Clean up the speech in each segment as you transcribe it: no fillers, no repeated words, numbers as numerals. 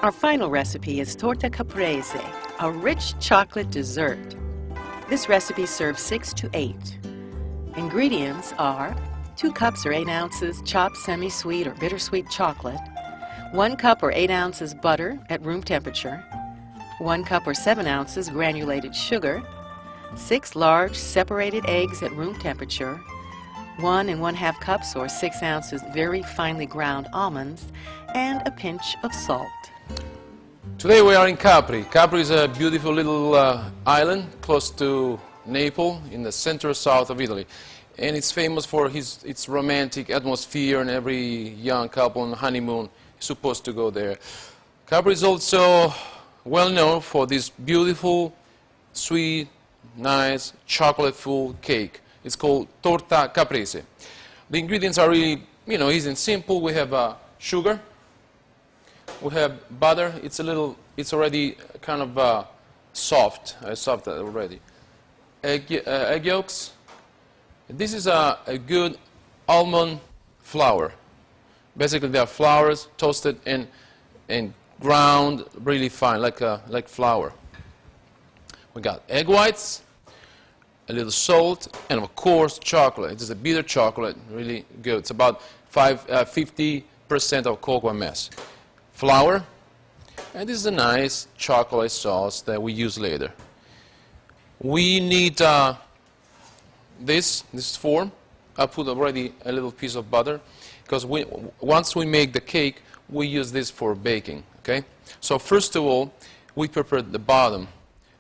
Our final recipe is torta caprese, a rich chocolate dessert. This recipe serves 6 to 8. Ingredients are 2 cups or 8 ounces chopped semi-sweet or bittersweet chocolate, 1 cup or 8 ounces butter at room temperature, 1 cup or 7 ounces granulated sugar, 6 large separated eggs at room temperature, 1 1/2 cups or 6 ounces very finely ground almonds, and a pinch of salt. Today we are in Capri. Capri is a beautiful little island close to Naples in the center south of Italy. And it's famous for its romantic atmosphere, and every young couple on honeymoon is supposed to go there. Capri is also well known for this beautiful, sweet, nice, chocolate-full cake. It's called torta caprese. The ingredients are really, easy and simple. We have sugar. We have butter. It's already kind of soft already. Egg yolks. This is a good almond flour. Basically, they are flours toasted and ground really fine, like flour. We got egg whites, a little salt, and of course chocolate. It is a bitter chocolate, really good. It's about 50% of cocoa mass. Flour, and this is a nice chocolate sauce that we use later. We need this form. I put already a little piece of butter, because once we make the cake, we use this for baking. Okay. So first of all, we prepare the bottom,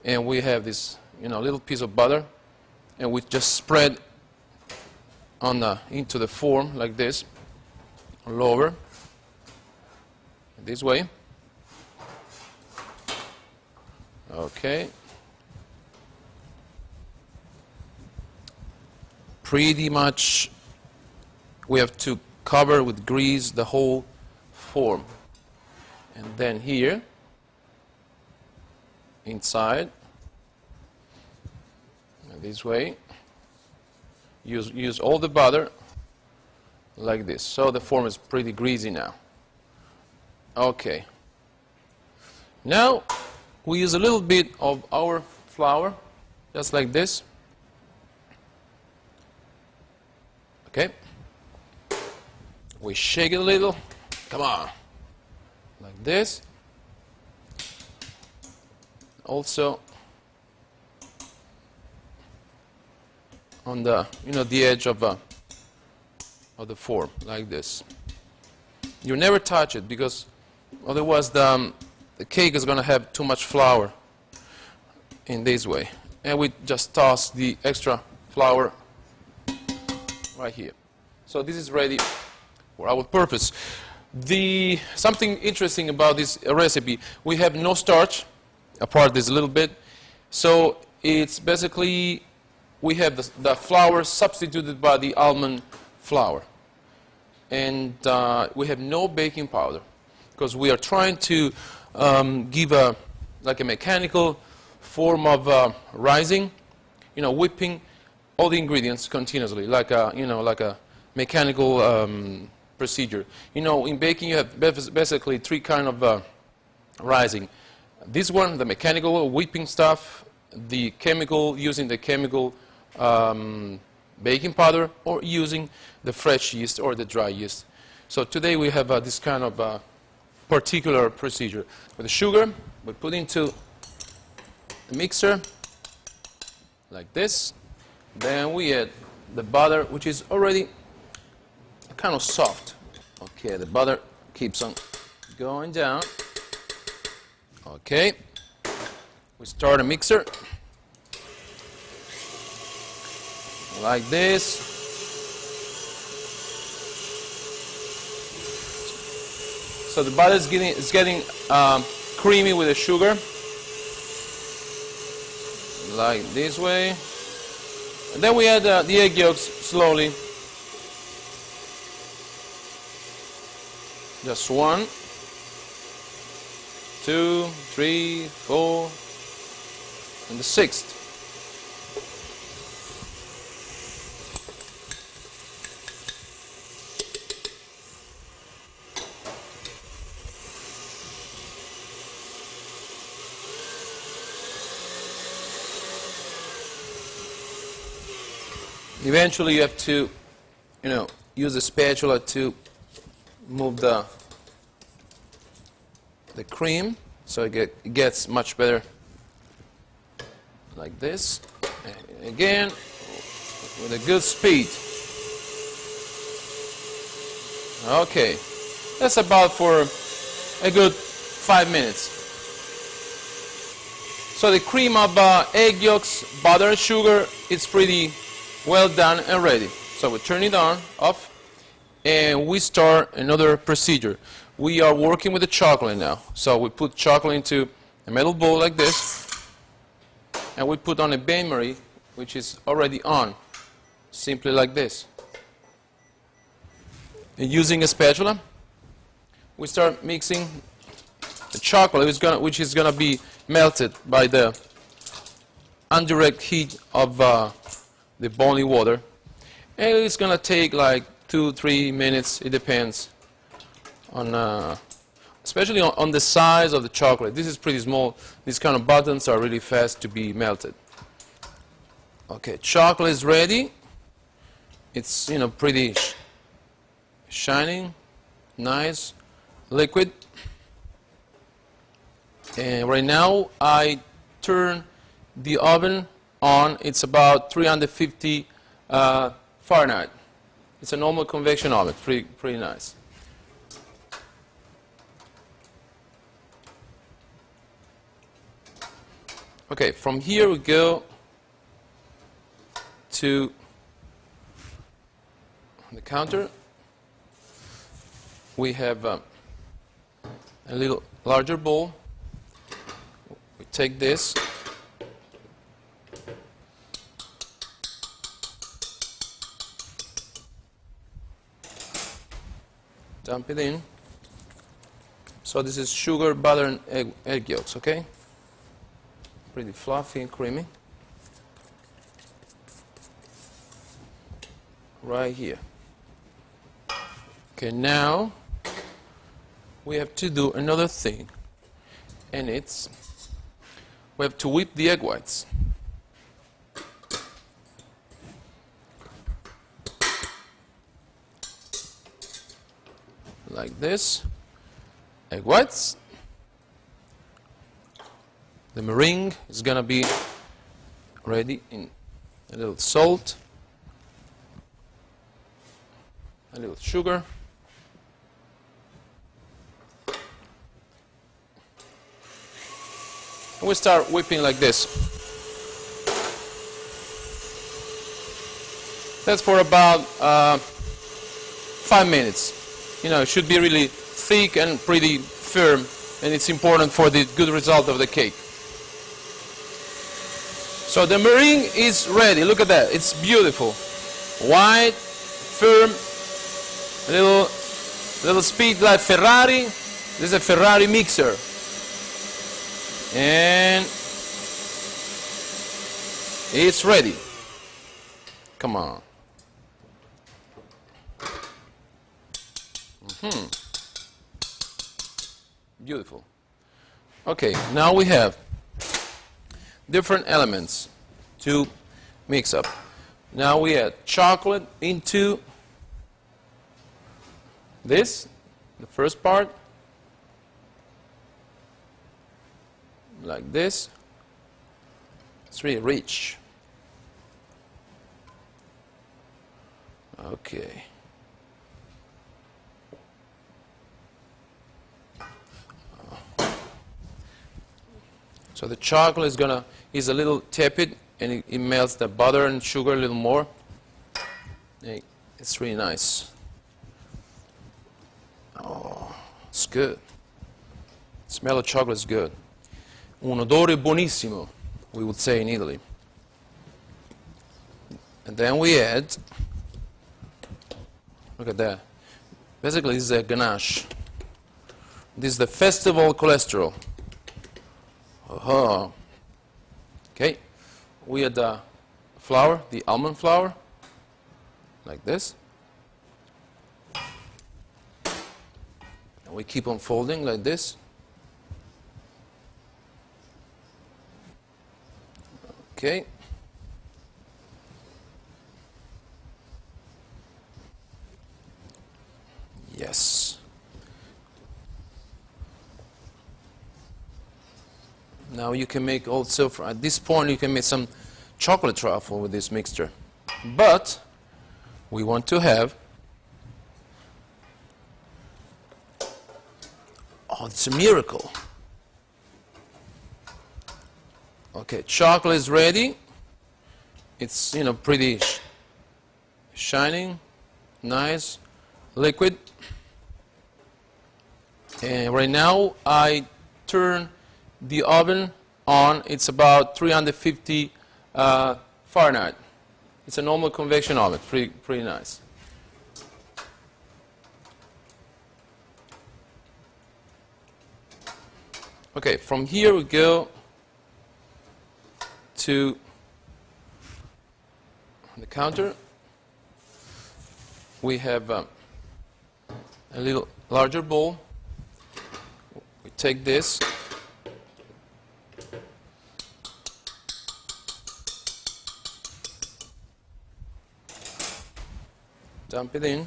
and we have this little piece of butter, and we just spread into the form like this, all over, this way. Okay. Pretty much we have to cover with grease the whole form. And then here, inside, this way, use all the butter like this. So the form is pretty greasy now. Okay. Now we use a little bit of our flour, just like this. Okay. We shake it a little. Come on. Like this. Also on the the edge of the form, like this. You never touch it, because otherwise the cake is going to have too much flour in this way. And we just toss the extra flour right here. So this is ready for our purpose. Something interesting about this recipe, we have no starch, apart this a little bit. So it's basically, we have the flour substituted by the almond flour. And we have no baking powder, because we are trying to give like a mechanical form of rising, whipping all the ingredients continuously, like a mechanical procedure. In baking you have basically 3 kinds of rising. This one, the mechanical whipping stuff, the chemical, using the chemical baking powder, or using the fresh yeast or the dry yeast. So today we have this kind of particular procedure. With the sugar, we put into the mixer like this. Then we add the butter, which is already kind of soft. Okay, the butter keeps on going down. Okay, we start a mixer like this. So the butter is getting creamy with the sugar, like this way. And then we add the egg yolks slowly. Just 1, 2, 3, 4, and the 6th. Eventually you have to, use a spatula to move the cream so it gets much better, like this. And again, with a good speed. Okay, that's about for a good 5 minutes. So the cream of egg yolks, butter, and sugar is pretty well done and ready. So we turn it off, and we start another procedure. We are working with the chocolate now. So we put chocolate into a metal bowl like this, and we put on a bain-marie, which is already on, simply like this. And using a spatula, we start mixing the chocolate, which is going to be melted by the indirect heat of the boiling water. And it's going to take like 2-3 minutes, it depends on, especially on the size of the chocolate. This is pretty small. These kind of buttons are really fast to be melted. Okay, chocolate is ready. It's, pretty shining, nice, liquid. And right now I turn the oven on. It's about 350 Fahrenheit. It's a normal convection oven, pretty nice. Okay, from here we go to the counter. We have a little larger bowl. We take this, dump it in. So this is sugar, butter, and egg yolks, okay? Pretty fluffy and creamy. Right here. Okay, now we have to do another thing, and it's we have to whip the egg whites. Like this. Egg whites. The meringue is going to be ready in a little salt, a little sugar, and we start whipping like this. That's for about 5 minutes. It should be really thick and pretty firm, and it's important for the good result of the cake. So the meringue is ready. Look at that. It's beautiful. White, firm, little speed like Ferrari. This is a Ferrari mixer. And it's ready. Come on. Beautiful. Okay, now we have different elements to mix up. Now we add chocolate into this, the first part, like this. It's really rich. Okay. So the chocolate is a little tepid, and it melts the butter and sugar a little more. It's really nice. Oh, it's good. The smell of chocolate is good. Un odore buonissimo, we would say in Italy. And then we add, look at that. Basically, this is a ganache. This is the festival cholesterol. Okay, we add the flour, the almond flour, like this. And we keep on folding like this. Okay. Yes. Now you can make also, at this point you can make some chocolate truffle with this mixture. But we want to have, oh, it's a miracle. Okay, chocolate is ready. It's, you know, pretty shining, nice, liquid. And right now I turn the oven on. It's about 350 Fahrenheit. It's a normal convection oven, pretty nice. Okay, from here we go to the counter. We have a little larger bowl. We take this. Dump it in.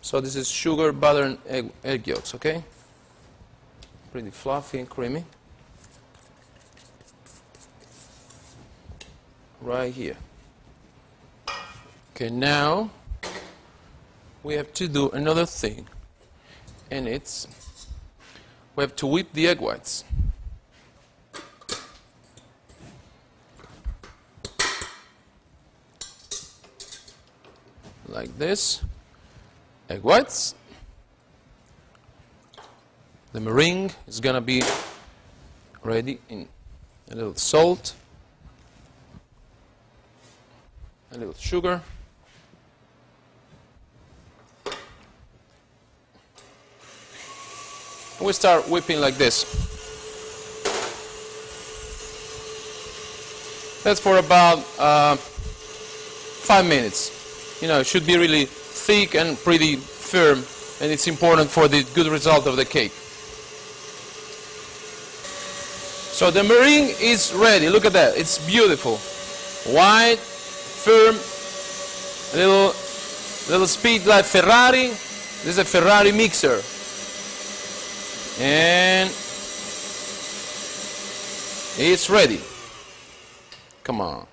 So this is sugar, butter, and egg yolks, okay? Pretty fluffy and creamy. Right here. Okay, now we have to do another thing, and it's we have to whip the egg whites. Like this, egg whites. The meringue is going to be ready in a little salt, a little sugar, we start whipping like this. That's for about 5 minutes. You know, it should be really thick and pretty firm, and it's important for the good result of the cake. So the meringue is ready. Look at that. It's beautiful. White, firm, a little speed like Ferrari. This is a Ferrari mixer. And it's ready. Come on.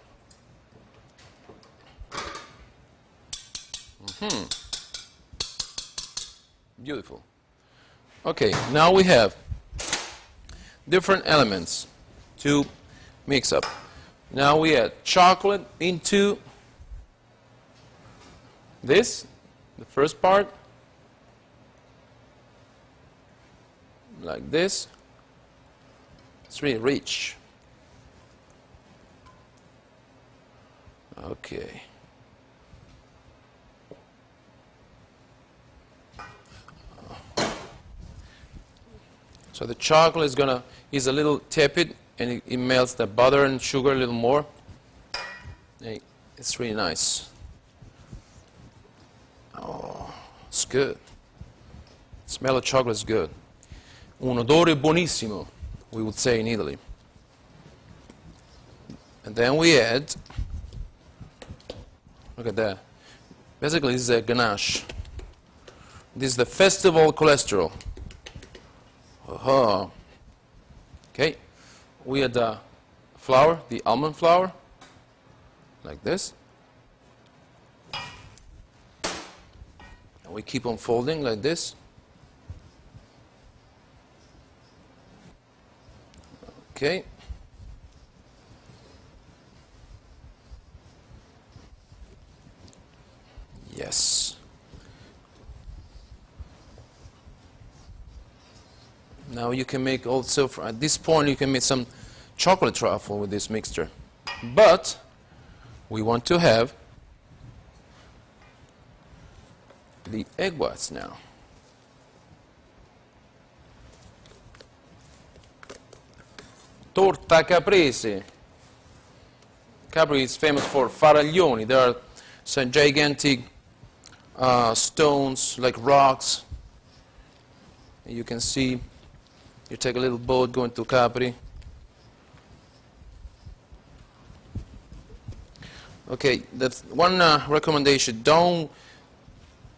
Beautiful. Okay, now we have different elements to mix up. Now we add chocolate into this, the first part, like this. It's really rich. Okay. So the chocolate is a little tepid, and it melts the butter and sugar a little more. It's really nice. Oh, it's good. The smell of chocolate is good. Un odore buonissimo, we would say in Italy. And then we add, look at that. Basically, this is a ganache. This is the festival cholesterol. Okay, we add the flour, the almond flour, like this. And we keep on folding like this. Okay. Yes. Now you can make also, at this point you can make some chocolate truffle with this mixture. But we want to have the egg whites now. Torta caprese. Capri is famous for faraglioni. There are some gigantic stones, like rocks. You can see, you take a little boat going to Capri. Okay, that's one recommendation. Don't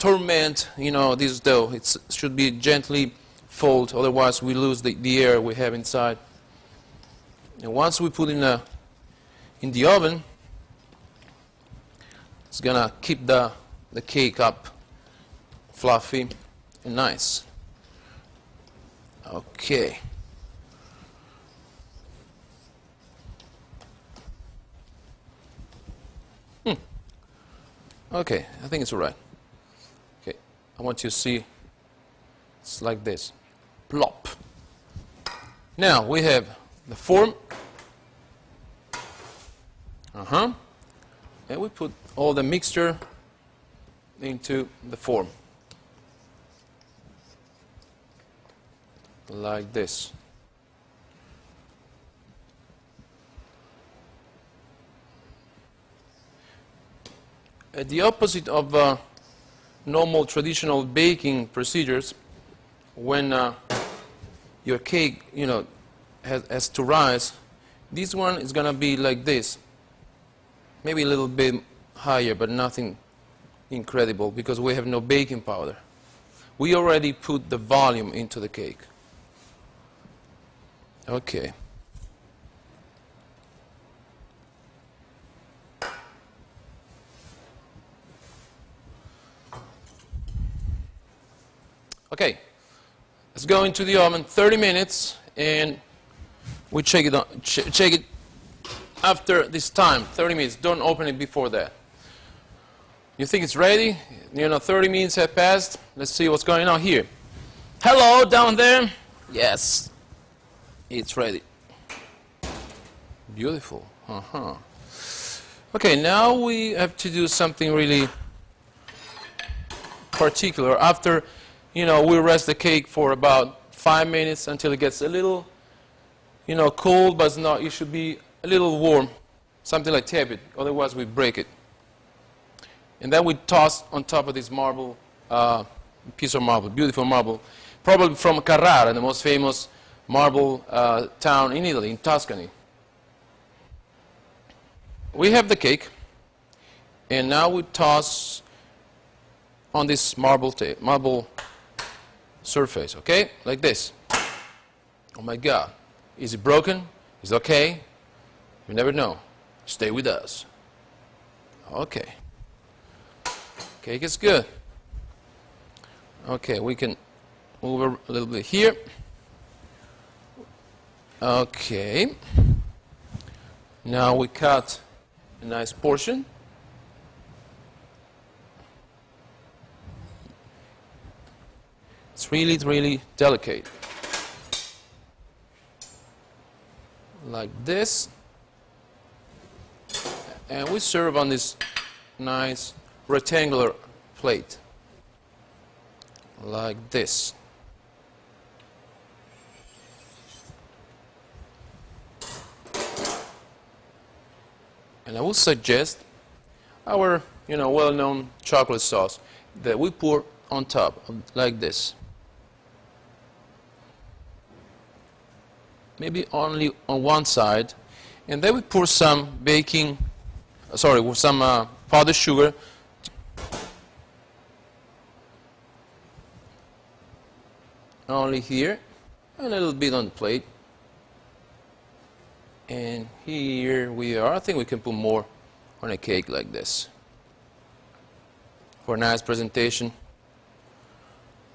torment, this dough. It should be gently fold, otherwise we lose the air we have inside. And once we put in the oven, it's gonna keep the cake up fluffy and nice. Okay. Okay, I think it's all right. Okay, I want you to see it's like this. Plop. Now we have the form. And we put all the mixture into the form. Like this. At the opposite of normal traditional baking procedures, when your cake, has to rise, this one is going to be like this. Maybe a little bit higher, but nothing incredible because we have no baking powder. We already put the volume into the cake. Okay. Okay, let's go into the oven 30 minutes and we check it after this time, 30 minutes. Don't open it before that. You think it's ready? 30 minutes have passed. Let's see what's going on here. Hello, down there. Yes, it's ready. Beautiful. Okay, now we have to do something really particular. After we rest the cake for about 5 minutes until it gets a little, cold, but it should be a little warm, something like tepid, otherwise we break it. And then we toss on top of this marble, piece of marble, beautiful marble, probably from Carrara, the most famous marble town in Italy, in Tuscany. We have the cake, and now we toss on this marble surface, okay? Like this. Oh my God. Is it broken? Is it okay? You never know. Stay with us. Okay. Cake is good. Okay, we can move a little bit here. Okay. Now we cut a nice portion. It's really, really delicate. Like this. And we serve on this nice rectangular plate. Like this. And I would suggest our, well-known chocolate sauce that we pour on top, like this. Maybe only on one side, and then we pour some some powdered sugar. Only here, and a little bit on the plate. And here we are. I think we can put more on a cake like this for a nice presentation.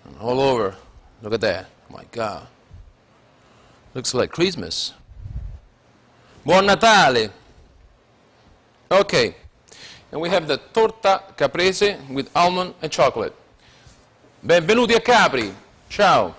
And all over. Look at that. Oh my God. Looks like Christmas. Buon Natale. Okay. And we have the torta caprese with almond and chocolate. Benvenuti a Capri. Ciao.